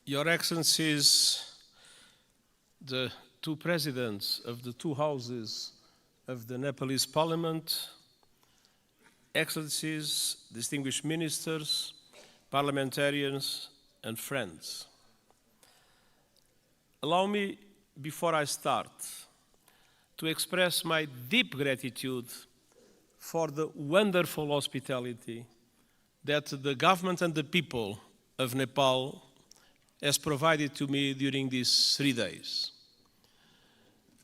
Your Excellencies, the two presidents of the two houses of the Nepalese Parliament, Excellencies, distinguished ministers, parliamentarians, and friends. Allow me, before I start, to express my deep gratitude for the wonderful hospitality that the government and the people of Nepal has provided to me during these 3 days.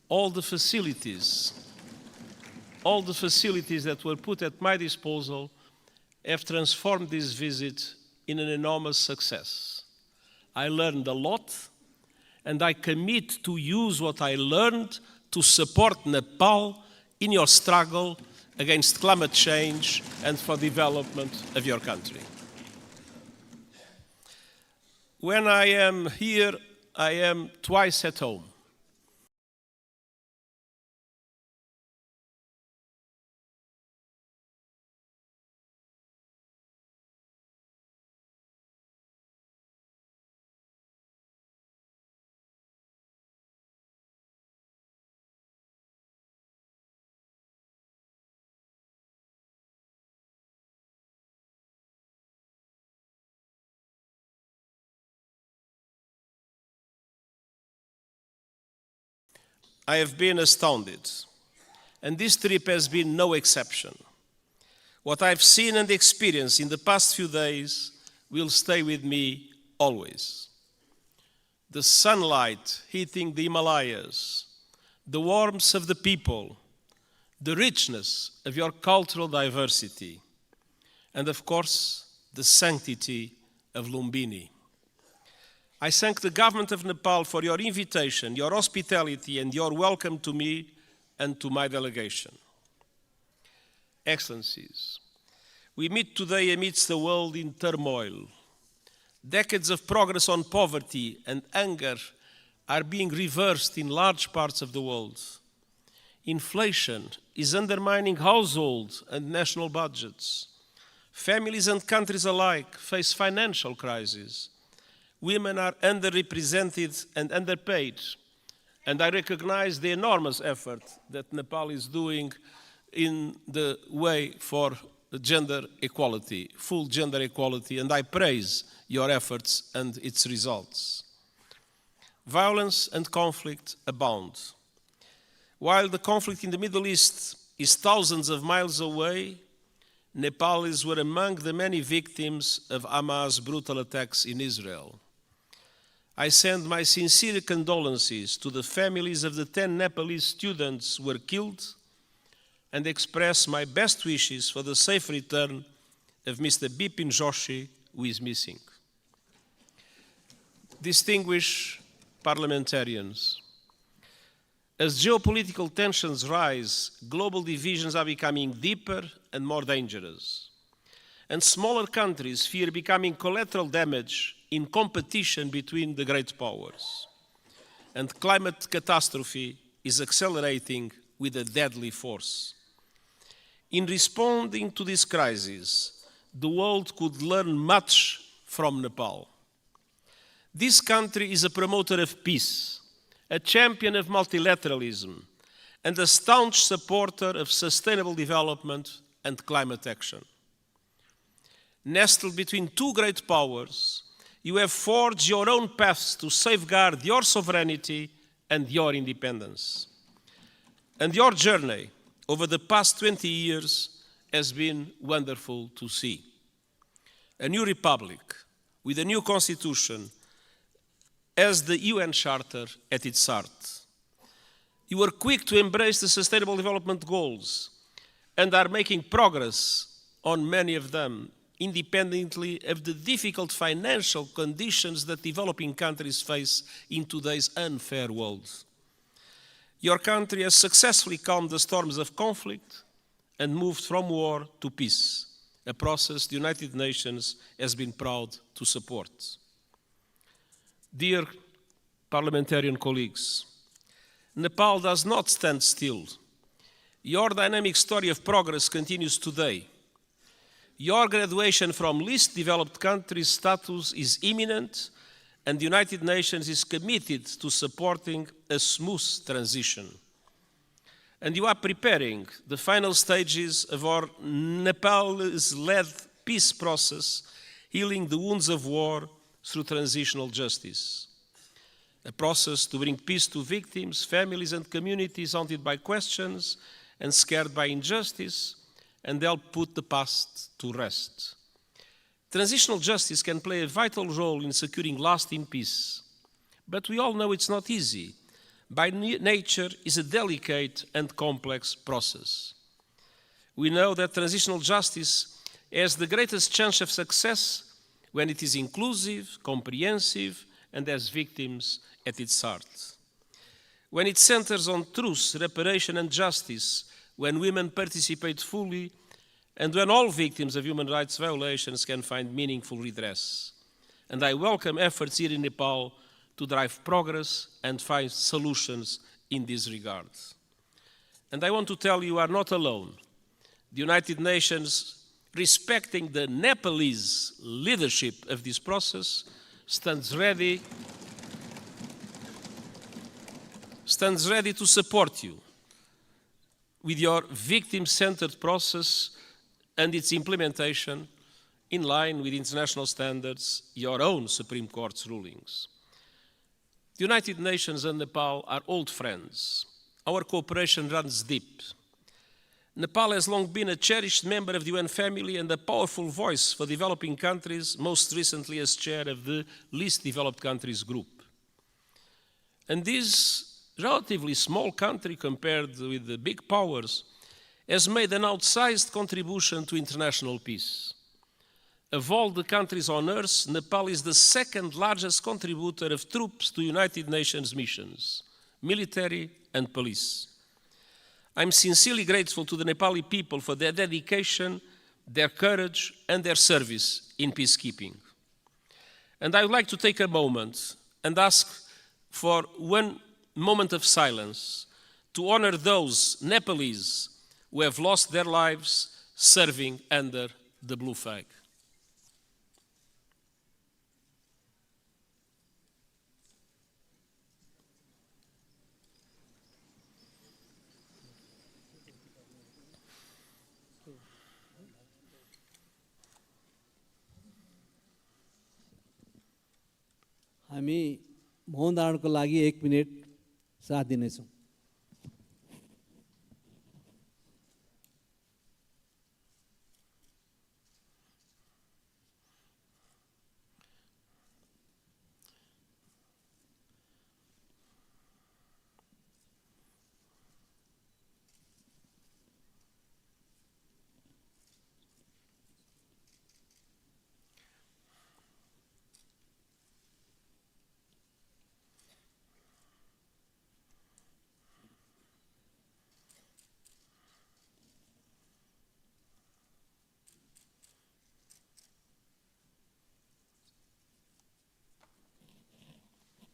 All the facilities that were put at my disposal have transformed this visit in an enormous success. I learned a lot, and I commit to use what I learned to support Nepal in your struggle against climate change and for development of your country. When I am here, I am twice at home. I have been astounded, and this trip has been no exception. What I've seen and experienced in the past few days will stay with me always. The sunlight hitting the Himalayas, the warmth of the people, the richness of your cultural diversity, and of course, the sanctity of Lumbini. I thank the government of Nepal for your invitation, your hospitality, and your welcome to me and to my delegation. Excellencies, we meet today amidst a world in turmoil. Decades of progress on poverty and hunger are being reversed in large parts of the world. Inflation is undermining household and national budgets. Families and countries alike face financial crises. Women are underrepresented and underpaid, and I recognize the enormous effort that Nepal is doing in the way for gender equality, full gender equality, and I praise your efforts and its results. Violence and conflict abound. While the conflict in the Middle East is thousands of miles away, Nepalis were among the many victims of Hamas' brutal attacks in Israel. I send my sincere condolences to the families of the 10 Nepalese students who were killed and express my best wishes for the safe return of Mr. Bipin Joshi, who is missing. Distinguished parliamentarians, as geopolitical tensions rise, global divisions are becoming deeper and more dangerous, and smaller countries fear becoming collateral damage in competition between the great powers. And climate catastrophe is accelerating with a deadly force. In responding to this crisis, the world could learn much from Nepal. This country is a promoter of peace, a champion of multilateralism, and a staunch supporter of sustainable development and climate action. Nestled between two great powers, you have forged your own paths to safeguard your sovereignty and your independence. And your journey over the past 20 years has been wonderful to see. A new republic with a new constitution has the UN Charter at its heart. You were quick to embrace the Sustainable Development Goals and are making progress on many of them, independently of the difficult financial conditions that developing countries face in today's unfair world. Your country has successfully calmed the storms of conflict and moved from war to peace, a process the United Nations has been proud to support. Dear parliamentarian colleagues, Nepal does not stand still. Your dynamic story of progress continues today. Your graduation from least developed countries status is imminent, and the United Nations is committed to supporting a smooth transition. And you are preparing the final stages of our Nepalese-led peace process, healing the wounds of war through transitional justice. A process to bring peace to victims, families and communities haunted by questions and scared by injustice, and help put the past to rest. Transitional justice can play a vital role in securing lasting peace, but we all know it's not easy. By nature, it's a delicate and complex process. We know that transitional justice has the greatest chance of success when it is inclusive, comprehensive, and has victims at its heart. When it centers on truth, reparation, and justice, when women participate fully, and when all victims of human rights violations can find meaningful redress. And I welcome efforts here in Nepal to drive progress and find solutions in this regard. And I want to tell you are not alone. The United Nations, respecting the Nepalese leadership of this process, stands ready to support you with your victim-centered process and its implementation in line with international standards, your own Supreme Court's rulings. The United Nations and Nepal are old friends. Our cooperation runs deep. Nepal has long been a cherished member of the UN family and a powerful voice for developing countries, most recently as chair of the Least Developed Countries Group. And this relatively small country compared with the big powers has made an outsized contribution to international peace. Of all the countries on Earth, Nepal is the second largest contributor of troops to United Nations missions, military and police. I'm sincerely grateful to the Nepali people for their dedication, their courage, and their service in peacekeeping. And I would like to take a moment and ask for one moment of silence to honor those Nepalese who have lost their lives serving under the blue flag. हामी मौन धारणको लागि 1 minute साथ दिनेछौँ।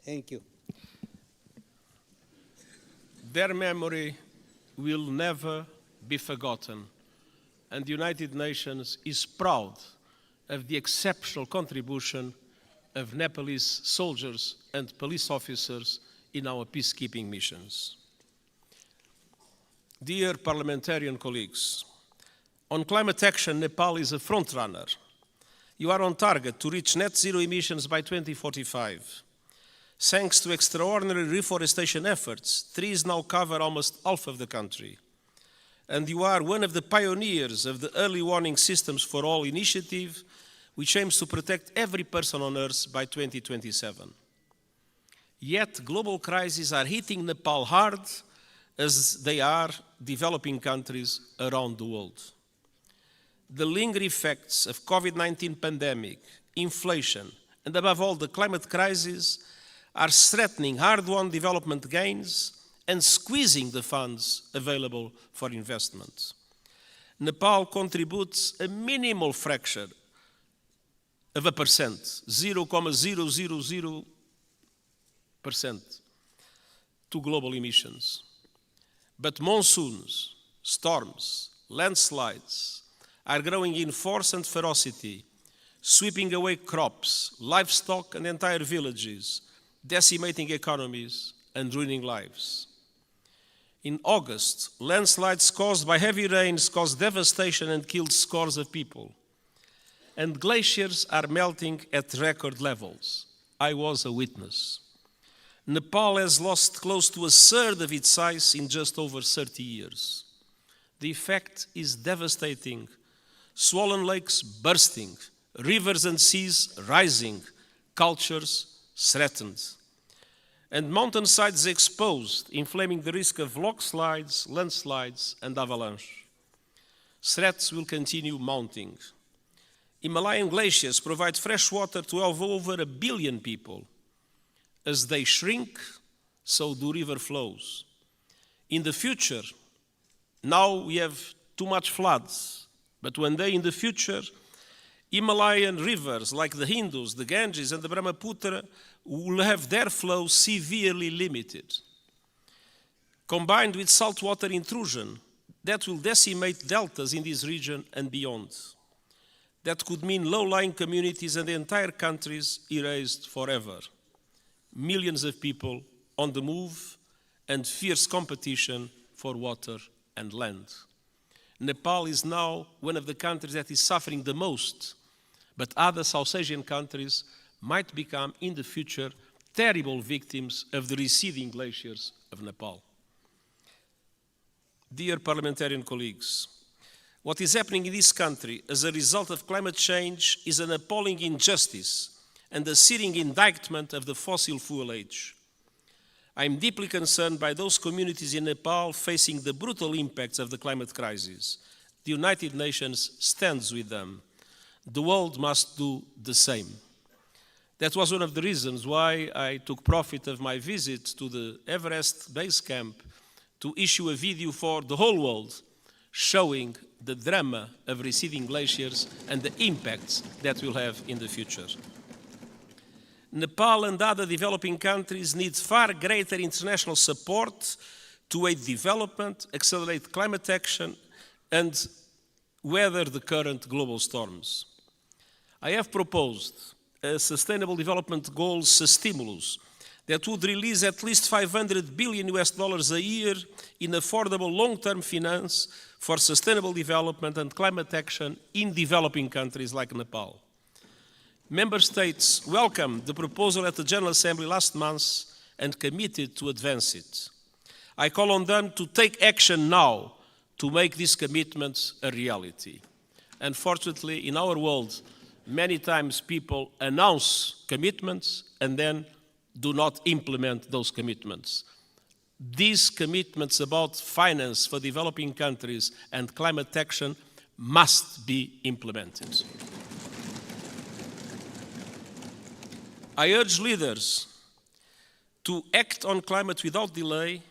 Thank you. Their memory will never be forgotten, and the United Nations is proud of the exceptional contribution of Nepalese soldiers and police officers in our peacekeeping missions. Dear parliamentarian colleagues, on climate action, Nepal is a frontrunner. You are on target to reach net zero emissions by 2045. Thanks to extraordinary reforestation efforts, trees now cover almost half of the country. And you are one of the pioneers of the Early Warning Systems for All initiative, which aims to protect every person on Earth by 2027. Yet, global crises are hitting Nepal hard, as they are developing countries around the world. The lingering effects of COVID-19 pandemic, inflation, and above all the climate crisis are threatening hard-won development gains and squeezing the funds available for investment. Nepal contributes a minimal fraction of a percent, 0.000%, to global emissions. But monsoons, storms, landslides are growing in force and ferocity, sweeping away crops, livestock, and entire villages, decimating economies and ruining lives. In August, landslides caused by heavy rains caused devastation and killed scores of people. And glaciers are melting at record levels. I was a witness. Nepal has lost close to a third of its ice in just over 30 years. The effect is devastating. Swollen lakes bursting, rivers and seas rising, cultures threatened. And mountainsides exposed, inflaming the risk of rockslides, landslides, and avalanche. Threats will continue mounting. Himalayan glaciers provide fresh water to over 1 billion people. As they shrink, so do river flows. In the future, now we have too much floods, but one day in the future, Himalayan rivers like the Indus, the Ganges, and the Brahmaputra will have their flow severely limited. Combined with saltwater intrusion, that will decimate deltas in this region and beyond. That could mean low-lying communities and entire countries erased forever. Millions of people on the move and fierce competition for water and land. Nepal is now one of the countries that is suffering the most, but other South Asian countries might become in the future terrible victims of the receding glaciers of Nepal. Dear parliamentarian colleagues, what is happening in this country as a result of climate change is an appalling injustice and a searing indictment of the fossil fuel age. I am deeply concerned by those communities in Nepal facing the brutal impacts of the climate crisis. The United Nations stands with them. The world must do the same. That was one of the reasons why I took profit of my visit to the Everest base camp to issue a video for the whole world showing the drama of receding glaciers and the impacts that will have in the future. Nepal and other developing countries need far greater international support to aid development, accelerate climate action, and weather the current global storms. I have proposed a Sustainable Development Goals stimulus that would release at least $500 billion a year in affordable long-term finance for sustainable development and climate action in developing countries like Nepal. Member States welcomed the proposal at the General Assembly last month and committed to advance it. I call on them to take action now to make these commitments a reality. Unfortunately, in our world, many times people announce commitments and then do not implement those commitments. These commitments about finance for developing countries and climate action must be implemented. I urge leaders to act on climate without delay,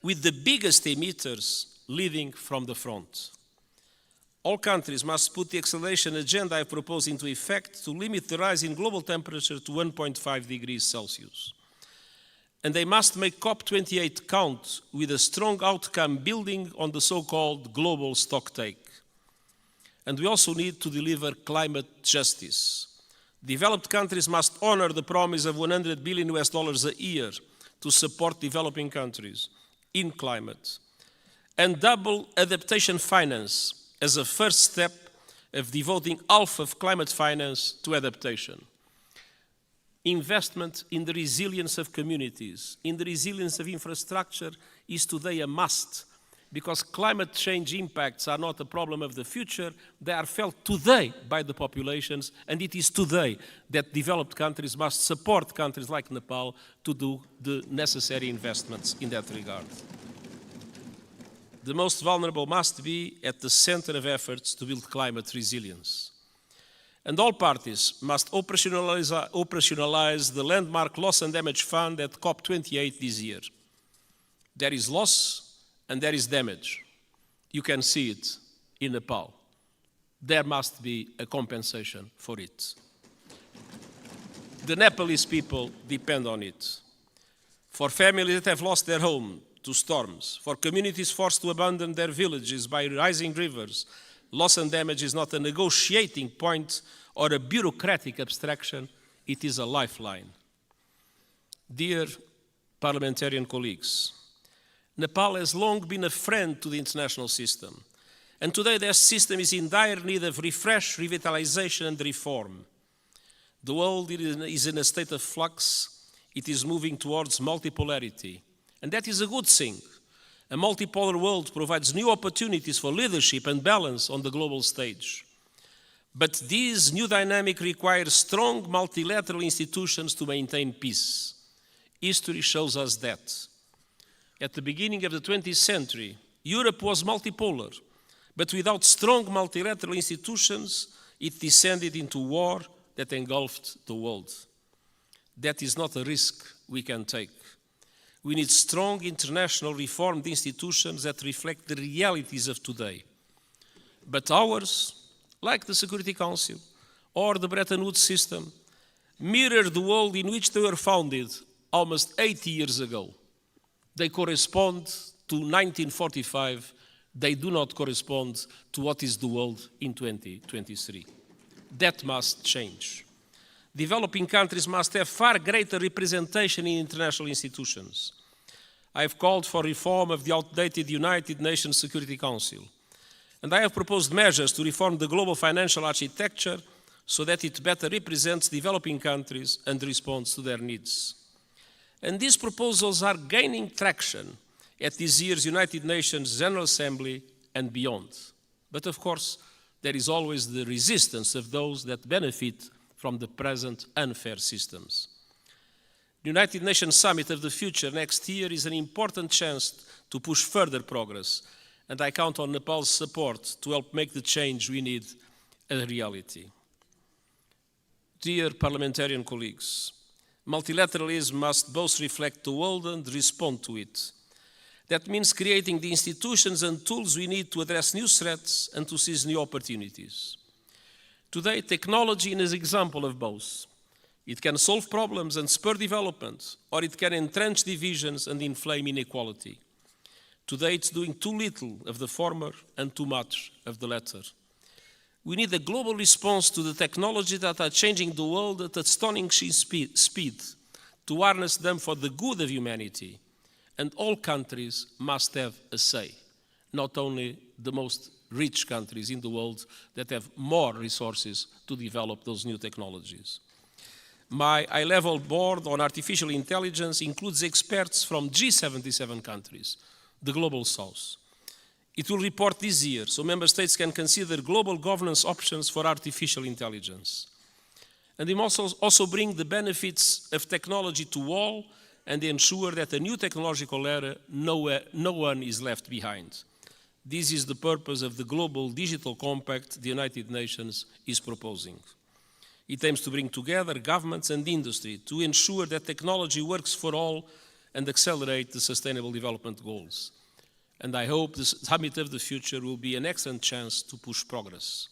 with the biggest emitters leading from the front. All countries must put the acceleration agenda I propose into effect to limit the rise in global temperature to 1.5 degrees Celsius. And they must make COP28 count with a strong outcome building on the so-called global stocktake. And we also need to deliver climate justice. Developed countries must honor the promise of $100 billion a year to support developing countries in climate, and double adaptation finance as a first step of devoting half of climate finance to adaptation. Investment in the resilience of communities, in the resilience of infrastructure is today a must, because climate change impacts are not a problem of the future, they are felt today by the populations, and it is today that developed countries must support countries like Nepal to do the necessary investments in that regard. The most vulnerable must be at the center of efforts to build climate resilience. And all parties must operationalize the landmark loss and damage fund at COP28 this year. There is loss and there is damage. You can see it in Nepal. There must be a compensation for it. The Nepalese people depend on it. For families that have lost their home to storms, for communities forced to abandon their villages by rising rivers, loss and damage is not a negotiating point or a bureaucratic abstraction, it is a lifeline. Dear parliamentarian colleagues, Nepal has long been a friend to the international system, and today their system is in dire need of refresh, revitalization, and reform. The world is in a state of flux. It is moving towards multipolarity, and that is a good thing. A multipolar world provides new opportunities for leadership and balance on the global stage. But this new dynamic requires strong multilateral institutions to maintain peace. History shows us that. At the beginning of the 20th century, Europe was multipolar, but without strong multilateral institutions, it descended into war that engulfed the world. That is not a risk we can take. We need strong international reformed institutions that reflect the realities of today. But ours, like the Security Council or the Bretton Woods system, mirror the world in which they were founded almost 80 years ago. They correspond to 1945. They do not correspond to what is the world in 2023. That must change. Developing countries must have far greater representation in international institutions. I have called for reform of the outdated United Nations Security Council, and I have proposed measures to reform the global financial architecture so that it better represents developing countries and responds to their needs. And these proposals are gaining traction at this year's United Nations General Assembly and beyond. But of course, there is always the resistance of those that benefit from the present unfair systems. The United Nations Summit of the Future next year is an important chance to push further progress, and I count on Nepal's support to help make the change we need a reality. Dear parliamentarian colleagues, multilateralism must both reflect the world and respond to it. That means creating the institutions and tools we need to address new threats and to seize new opportunities. Today, technology is an example of both. It can solve problems and spur development, or it can entrench divisions and inflame inequality. Today, it's doing too little of the former and too much of the latter. We need a global response to the technologies that are changing the world at astonishing speed, to harness them for the good of humanity. And all countries must have a say, not only the most rich countries in the world that have more resources to develop those new technologies. My high-level board on artificial intelligence includes experts from G77 countries, the Global South. It will report this year, so member states can consider global governance options for artificial intelligence. And it must also bring the benefits of technology to all and ensure that a new technological era, no one is left behind. This is the purpose of the Global Digital Compact the United Nations is proposing. It aims to bring together governments and industry to ensure that technology works for all and accelerate the Sustainable Development Goals. And I hope the Summit of the Future will be an excellent chance to push progress.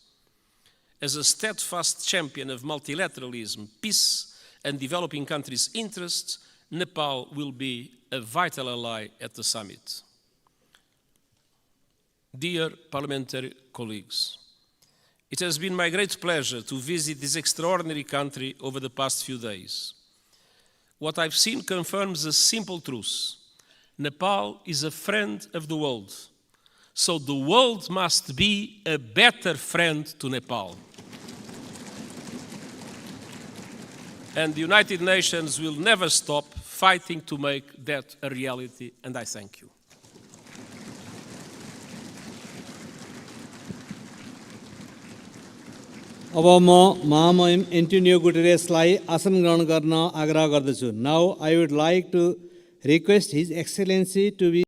As a steadfast champion of multilateralism, peace, and developing countries' interests, Nepal will be a vital ally at the summit. Dear parliamentary colleagues, it has been my great pleasure to visit this extraordinary country over the past few days. What I've seen confirms a simple truth. Nepal is a friend of the world, so the world must be a better friend to Nepal. And the United Nations will never stop fighting to make that a reality, and I thank you. अब म महामहिम Antonio गुटेरेसलाई आसन ग्रहण गर्न आग्रह गर्दछु. Now I would like to request His Excellency to be